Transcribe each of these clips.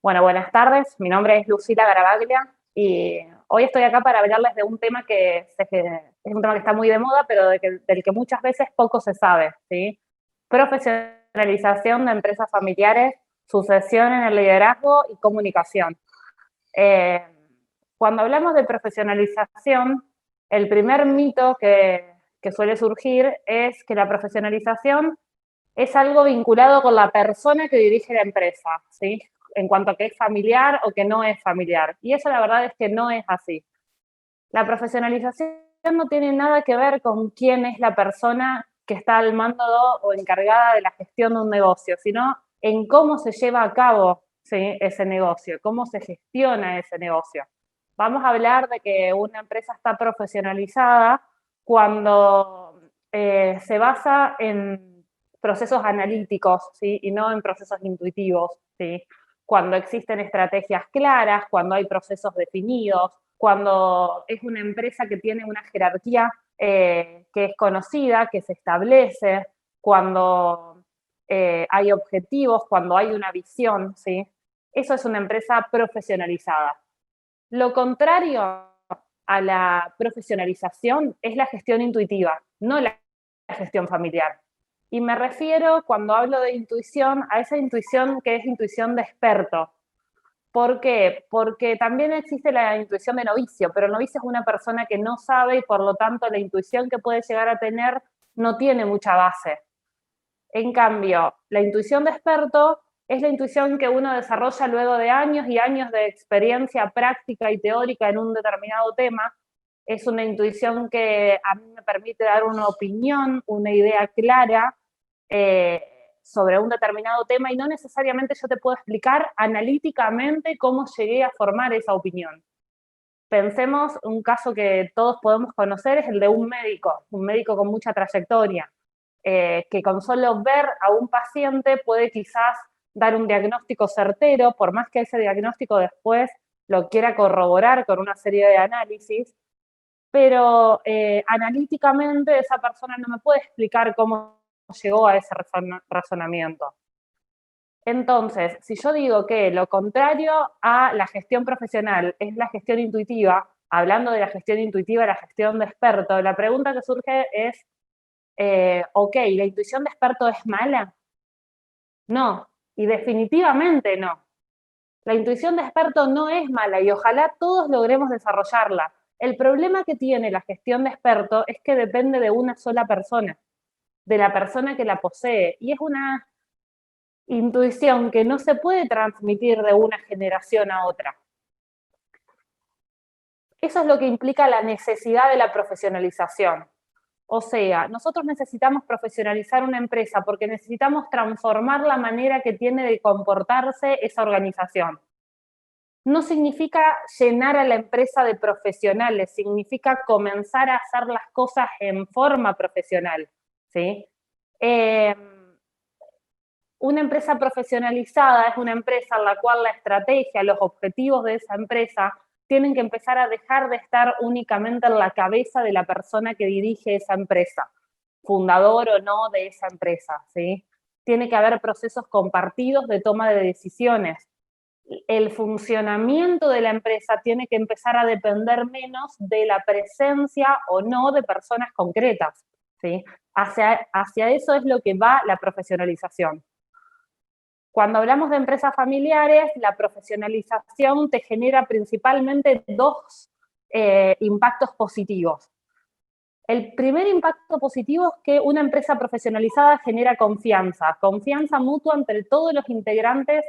Bueno, buenas tardes. Mi nombre es Lucila Garavaglia y hoy estoy acá para hablarles de un tema que sé que es un tema que está muy de moda, pero del que muchas veces poco se sabe, ¿sí? Profesionalización de empresas familiares, sucesión en el liderazgo y comunicación. Eh, Cuando hablamos de profesionalización, el primer mito que suele surgir es que la profesionalización es algo vinculado con la persona que dirige la empresa, ¿sí? En cuanto a que es familiar o que no es familiar. Y eso la verdad es que no es así. La profesionalización no tiene nada que ver con quién es la persona que está al mando o encargada de la gestión de un negocio, sino en cómo se lleva a cabo, ¿sí?, ese negocio, cómo se gestiona ese negocio. Vamos a hablar de que una empresa está profesionalizada cuando se basa en procesos analíticos, ¿sí?, y no en procesos intuitivos, ¿sí? Cuando existen estrategias claras, cuando hay procesos definidos, cuando es una empresa que tiene una jerarquía que es conocida, que se establece, cuando hay objetivos, cuando hay una visión, ¿sí? Eso es una empresa profesionalizada. Lo contrario a la profesionalización es la gestión intuitiva, no la gestión familiar. Y me refiero, cuando hablo de intuición, a esa intuición que es intuición de experto. ¿Por qué? Porque también existe la intuición de novicio, pero el novicio es una persona que no sabe y por lo tanto la intuición que puede llegar a tener no tiene mucha base. En cambio, la intuición de experto es la intuición que uno desarrolla luego de años y años de experiencia práctica y teórica en un determinado tema. Es una intuición que a mí me permite dar una opinión, una idea clara eh, sobre un determinado tema y no necesariamente yo te puedo explicar analíticamente cómo llegué a formar esa opinión. Pensemos, un caso que todos podemos conocer es el de un médico con mucha trayectoria, que con solo ver a un paciente puede quizás dar un diagnóstico certero, por más que ese diagnóstico después lo quiera corroborar con una serie de análisis, pero analíticamente esa persona no me puede explicar cómo llegó a ese razonamiento. Entonces, si yo digo que lo contrario a la gestión profesional es la gestión intuitiva, hablando de la gestión intuitiva, la gestión de experto, la pregunta que surge es, ok, ¿la intuición de experto es mala? No, y definitivamente no. La intuición de experto no es mala y ojalá todos logremos desarrollarla. El problema que tiene la gestión de experto es que depende de una sola persona, de la persona que la posee, y es una intuición que no se puede transmitir de una generación a otra. Eso es lo que implica la necesidad de la profesionalización. O sea, nosotros necesitamos profesionalizar una empresa porque necesitamos transformar la manera que tiene de comportarse esa organización. No significa llenar a la empresa de profesionales, significa comenzar a hacer las cosas en forma profesional, ¿sí? Eh, una empresa profesionalizada es una empresa en la cual la estrategia, los objetivos de esa empresa tienen que empezar a dejar de estar únicamente en la cabeza de la persona que dirige esa empresa, fundador o no de esa empresa, ¿sí? Tiene que haber procesos compartidos de toma de decisiones. El funcionamiento de la empresa tiene que empezar a depender menos de la presencia o no de personas concretas, ¿sí? Hacia eso es lo que va la profesionalización. Cuando hablamos de empresas familiares, la profesionalización te genera principalmente dos impactos positivos. El primer impacto positivo es que una empresa profesionalizada genera confianza, confianza mutua entre todos los integrantes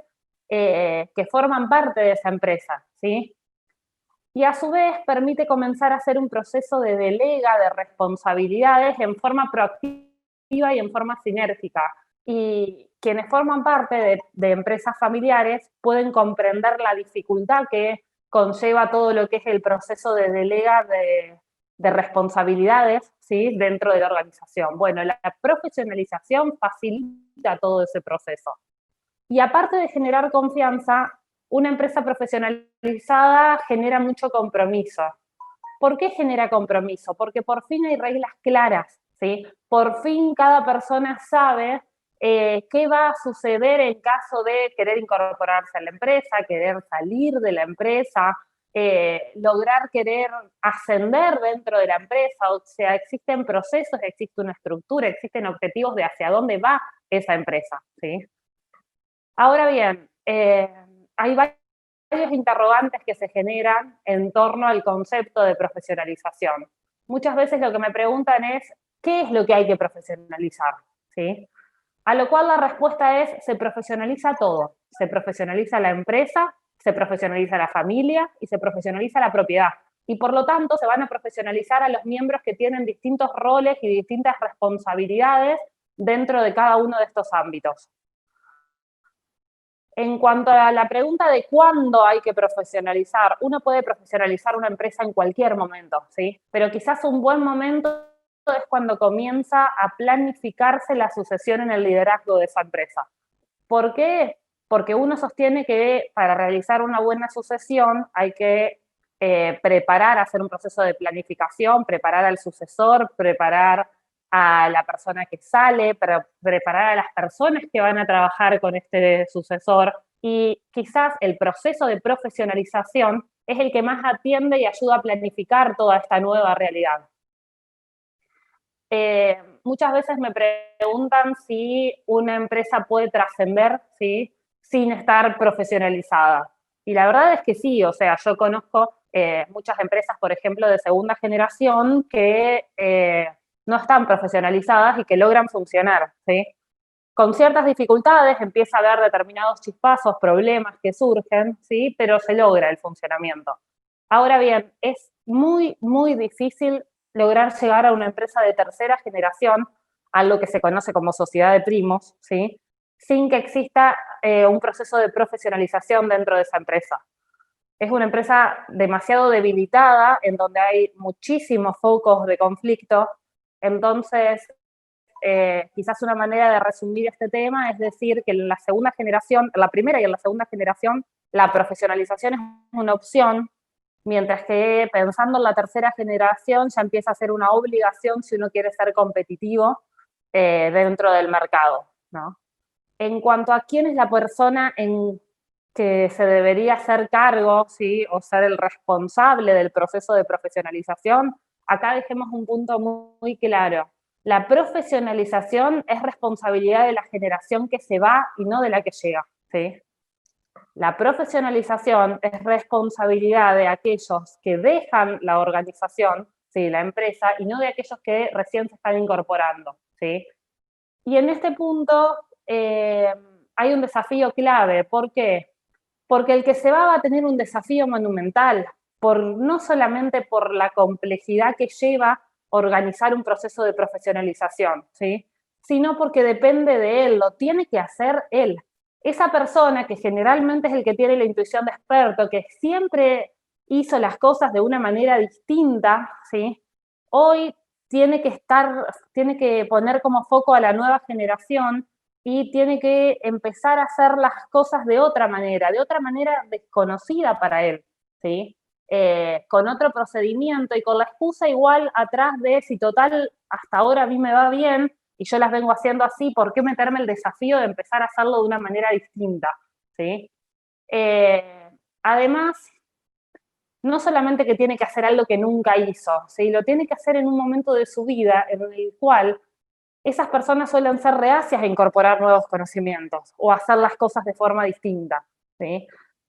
que forman parte de esa empresa, ¿sí? Y a su vez permite comenzar a hacer un proceso de delega de responsabilidades en forma proactiva y en forma sinérgica. Y quienes forman parte de empresas familiares pueden comprender la dificultad que conlleva todo lo que es el proceso de delega de responsabilidades, ¿sí?, dentro de la organización. Bueno, la profesionalización facilita todo ese proceso. Y aparte de generar confianza, una empresa profesionalizada genera mucho compromiso. ¿Por qué genera compromiso? Porque por fin hay reglas claras, ¿sí? Por fin cada persona sabe qué va a suceder en caso de querer incorporarse a la empresa, querer salir de la empresa, lograr querer ascender dentro de la empresa, o sea, existen procesos, existe una estructura, existen objetivos de hacia dónde va esa empresa, ¿sí? Ahora bien, hay varios interrogantes que se generan en torno al concepto de profesionalización. Muchas veces lo que me preguntan es, ¿qué es lo que hay que profesionalizar? ¿Sí? A lo cual la respuesta es, se profesionaliza todo. Se profesionaliza la empresa, se profesionaliza la familia y se profesionaliza la propiedad. Y por lo tanto se van a profesionalizar a los miembros que tienen distintos roles y distintas responsabilidades dentro de cada uno de estos ámbitos. En cuanto a la pregunta de cuándo hay que profesionalizar, uno puede profesionalizar una empresa en cualquier momento, ¿sí? Pero quizás un buen momento es cuando comienza a planificarse la sucesión en el liderazgo de esa empresa. ¿Por qué? Porque uno sostiene que para realizar una buena sucesión hay que preparar, hacer un proceso de planificación, preparar al sucesor, preparar a la persona que sale, preparar a las personas que van a trabajar con este sucesor. Y quizás el proceso de profesionalización es el que más atiende y ayuda a planificar toda esta nueva realidad. Muchas veces me preguntan si una empresa puede trascender, ¿sí?, sin estar profesionalizada. Y la verdad es que sí, o sea, yo conozco muchas empresas, por ejemplo, de segunda generación que no están profesionalizadas y que logran funcionar, ¿sí? Con ciertas dificultades empieza a haber determinados chispazos, problemas que surgen, ¿sí? Pero se logra el funcionamiento. Ahora bien, es muy, muy difícil lograr llegar a una empresa de tercera generación, algo que se conoce como sociedad de primos, ¿sí?, sin que exista un proceso de profesionalización dentro de esa empresa. Es una empresa demasiado debilitada, en donde hay muchísimos focos de conflicto. Entonces, quizás una manera de resumir este tema es decir que en la segunda generación, en la primera y en la segunda generación, la profesionalización es una opción, mientras que pensando en la tercera generación ya empieza a ser una obligación si uno quiere ser competitivo dentro del mercado, ¿no? En cuanto a quién es la persona en que se debería hacer cargo, ¿sí?, o ser el responsable del proceso de profesionalización, acá dejemos un punto muy claro. La profesionalización es responsabilidad de la generación que se va y no de la que llega, ¿sí? La profesionalización es responsabilidad de aquellos que dejan la organización, ¿sí?, la empresa, y no de aquellos que recién se están incorporando, ¿sí? Y en este punto hay un desafío clave. ¿Por qué? Porque el que se va a tener un desafío monumental, no solamente por la complejidad que lleva organizar un proceso de profesionalización, ¿sí?, sino porque depende de él, lo tiene que hacer él. Esa persona que generalmente es el que tiene la intuición de experto, que siempre hizo las cosas de una manera distinta, ¿sí?, hoy tiene que poner como foco a la nueva generación y tiene que empezar a hacer las cosas de otra manera desconocida para él, ¿sí? Con otro procedimiento y con la excusa igual atrás de si total hasta ahora a mí me va bien y yo las vengo haciendo así, ¿por qué meterme el desafío de empezar a hacerlo de una manera distinta? ¿Sí? Además, no solamente que tiene que hacer algo que nunca hizo, ¿sí?, lo tiene que hacer en un momento de su vida en el cual esas personas suelen ser reacias a incorporar nuevos conocimientos o hacer las cosas de forma distinta, ¿sí?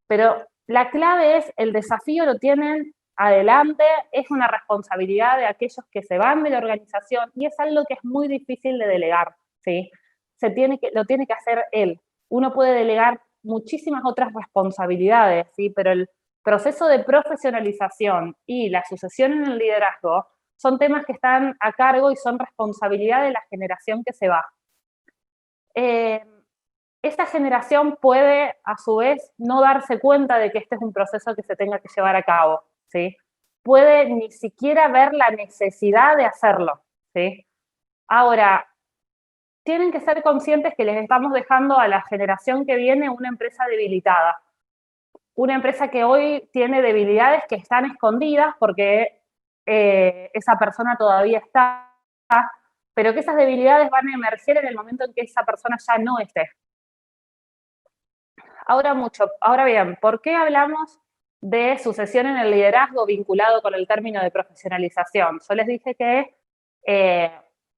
Pero la clave es, el desafío lo tienen adelante, es una responsabilidad de aquellos que se van de la organización y es algo que es muy difícil de delegar, ¿sí? Lo tiene que hacer él. Uno puede delegar muchísimas otras responsabilidades, ¿sí?, pero el proceso de profesionalización y la sucesión en el liderazgo son temas que están a cargo y son responsabilidad de la generación que se va. Esta generación puede, a su vez, no darse cuenta de que este es un proceso que se tenga que llevar a cabo, ¿sí? Puede ni siquiera ver la necesidad de hacerlo, ¿sí? Ahora, tienen que ser conscientes que les estamos dejando a la generación que viene una empresa debilitada. Una empresa que hoy tiene debilidades que están escondidas porque esa persona todavía está, pero que esas debilidades van a emerger en el momento en que esa persona ya no esté. Ahora bien, ¿por qué hablamos de sucesión en el liderazgo vinculado con el término de profesionalización? Yo les dije que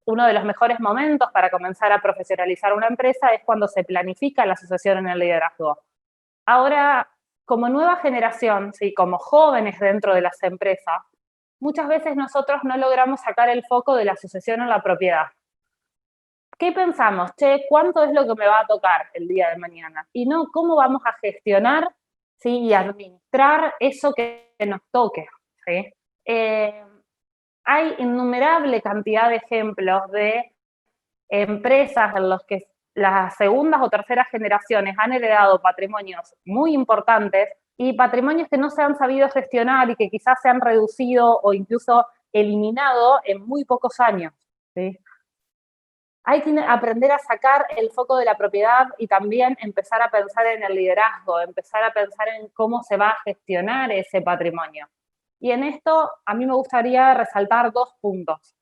uno de los mejores momentos para comenzar a profesionalizar una empresa es cuando se planifica la sucesión en el liderazgo. Ahora, como nueva generación, ¿sí? Como jóvenes dentro de las empresas, muchas veces nosotros no logramos sacar el foco de la sucesión en la propiedad. ¿Qué pensamos? Che, ¿cuánto es lo que me va a tocar el día de mañana? Y no, ¿cómo vamos a gestionar, ¿sí? Y administrar eso que nos toque, ¿sí? Hay innumerable cantidad de ejemplos de empresas en los que las segundas o terceras generaciones han heredado patrimonios muy importantes y patrimonios que no se han sabido gestionar y que quizás se han reducido o incluso eliminado en muy pocos años, ¿sí? Hay que aprender a sacar el foco de la propiedad y también empezar a pensar en el liderazgo, empezar a pensar en cómo se va a gestionar ese patrimonio. Y en esto a mí me gustaría resaltar 2 puntos.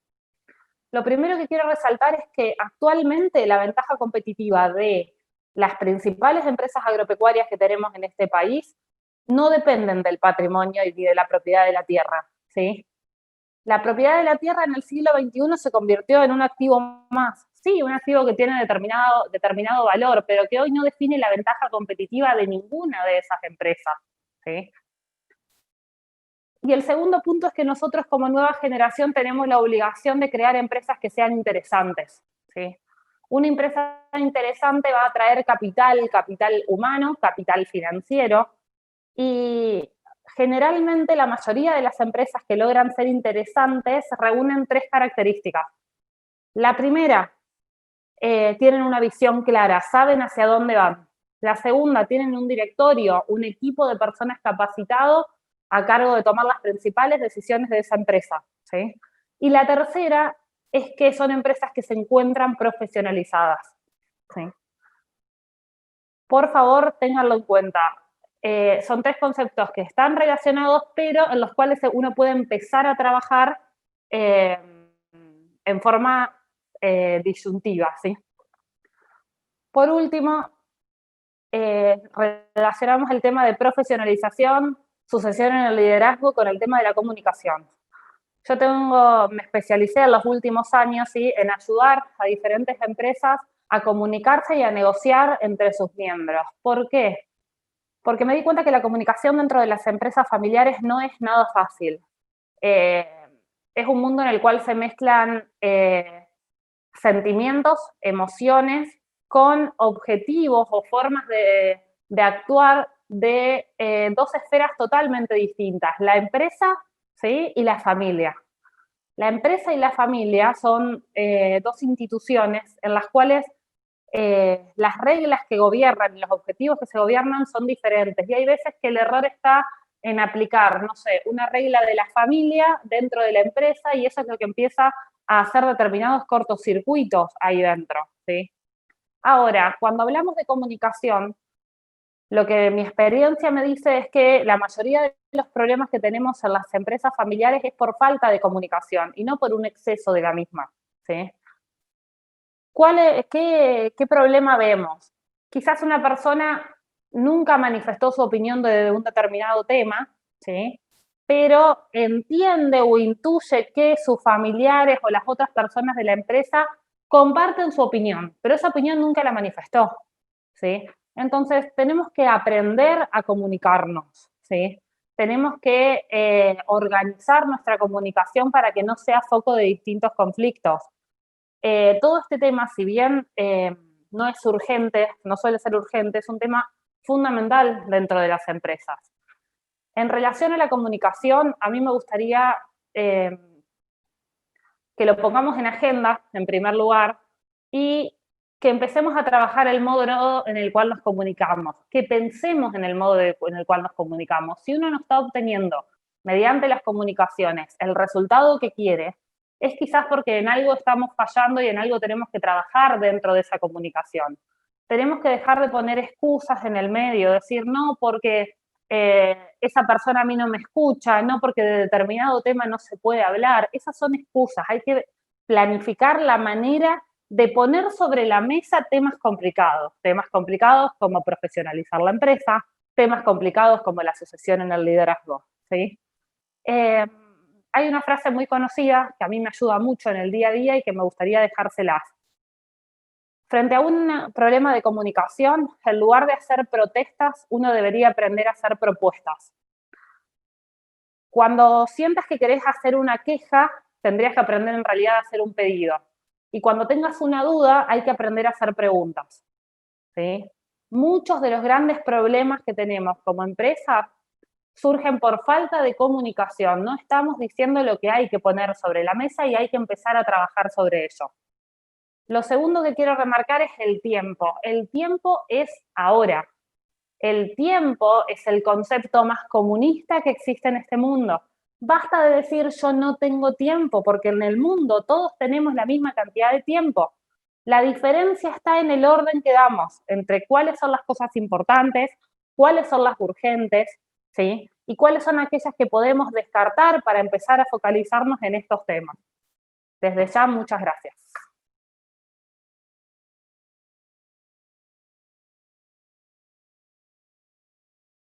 Lo primero que quiero resaltar es que actualmente la ventaja competitiva de las principales empresas agropecuarias que tenemos en este país no dependen del patrimonio y de la propiedad de la tierra, ¿sí? La propiedad de la tierra en el siglo XXI se convirtió en un activo más. Sí, un activo que tiene determinado valor, pero que hoy no define la ventaja competitiva de ninguna de esas empresas, ¿sí? Y el segundo punto es que nosotros como nueva generación tenemos la obligación de crear empresas que sean interesantes, ¿sí? Una empresa interesante va a traer capital humano, capital financiero, y generalmente la mayoría de las empresas que logran ser interesantes reúnen 3 características. La primera, tienen una visión clara, saben hacia dónde van. La segunda, tienen un directorio, un equipo de personas capacitado a cargo de tomar las principales decisiones de esa empresa, ¿sí? Y la tercera es que son empresas que se encuentran profesionalizadas, ¿sí? Por favor, ténganlo en cuenta. Son 3 conceptos que están relacionados, pero en los cuales uno puede empezar a trabajar en forma disyuntiva, ¿sí? Por último, relacionamos el tema de profesionalización, sucesión en el liderazgo con el tema de la comunicación. Me especialicé en los últimos años, ¿sí?, en ayudar a diferentes empresas a comunicarse y a negociar entre sus miembros. ¿Por qué? Porque me di cuenta que la comunicación dentro de las empresas familiares no es nada fácil. Eh, es un mundo en el cual se mezclan sentimientos, emociones, con objetivos o formas de actuar de 2 esferas totalmente distintas, la empresa, ¿sí?, y la familia. La empresa y la familia son 2 instituciones en las cuales las reglas que gobiernan y los objetivos que se gobiernan son diferentes. Y hay veces que el error está en aplicar, no sé, una regla de la familia dentro de la empresa y eso es lo que empieza a hacer determinados cortocircuitos ahí dentro, ¿sí? Ahora, cuando hablamos de comunicación, lo que mi experiencia me dice es que la mayoría de los problemas que tenemos en las empresas familiares es por falta de comunicación y no por un exceso de la misma, ¿sí? ¿Qué problema vemos? Quizás una persona nunca manifestó su opinión de un determinado tema, ¿sí?, pero entiende o intuye que sus familiares o las otras personas de la empresa comparten su opinión, pero esa opinión nunca la manifestó, ¿sí? Entonces, tenemos que aprender a comunicarnos, ¿sí? Tenemos que organizar nuestra comunicación para que no sea foco de distintos conflictos. Todo este tema, si bien no es urgente, no suele ser urgente, es un tema fundamental dentro de las empresas. En relación a la comunicación, a mí me gustaría que lo pongamos en agenda, en primer lugar, y que empecemos a trabajar el modo en el cual nos comunicamos, que pensemos en el modo en el cual nos comunicamos. Si uno no está obteniendo, mediante las comunicaciones, el resultado que quiere, es quizás porque en algo estamos fallando y en algo tenemos que trabajar dentro de esa comunicación. Tenemos que dejar de poner excusas en el medio, decir no porque esa persona a mí no me escucha, no porque de determinado tema no se puede hablar. Esas son excusas. Hay que planificar la manera de poner sobre la mesa temas complicados como profesionalizar la empresa, temas complicados como la sucesión en el liderazgo, ¿sí? Hay una frase muy conocida que a mí me ayuda mucho en el día a día y que me gustaría dejárselas. Frente a un problema de comunicación, en lugar de hacer protestas, uno debería aprender a hacer propuestas. Cuando sientas que querés hacer una queja, tendrías que aprender en realidad a hacer un pedido. Y cuando tengas una duda, hay que aprender a hacer preguntas, ¿sí? Muchos de los grandes problemas que tenemos como empresa surgen por falta de comunicación. No estamos diciendo lo que hay que poner sobre la mesa y hay que empezar a trabajar sobre ello. Lo segundo que quiero remarcar es el tiempo. El tiempo es ahora. El tiempo es el concepto más comunista que existe en este mundo. Basta de decir yo no tengo tiempo, porque en el mundo todos tenemos la misma cantidad de tiempo. La diferencia está en el orden que damos entre cuáles son las cosas importantes, cuáles son las urgentes, ¿sí? Y cuáles son aquellas que podemos descartar para empezar a focalizarnos en estos temas. Desde ya, muchas gracias.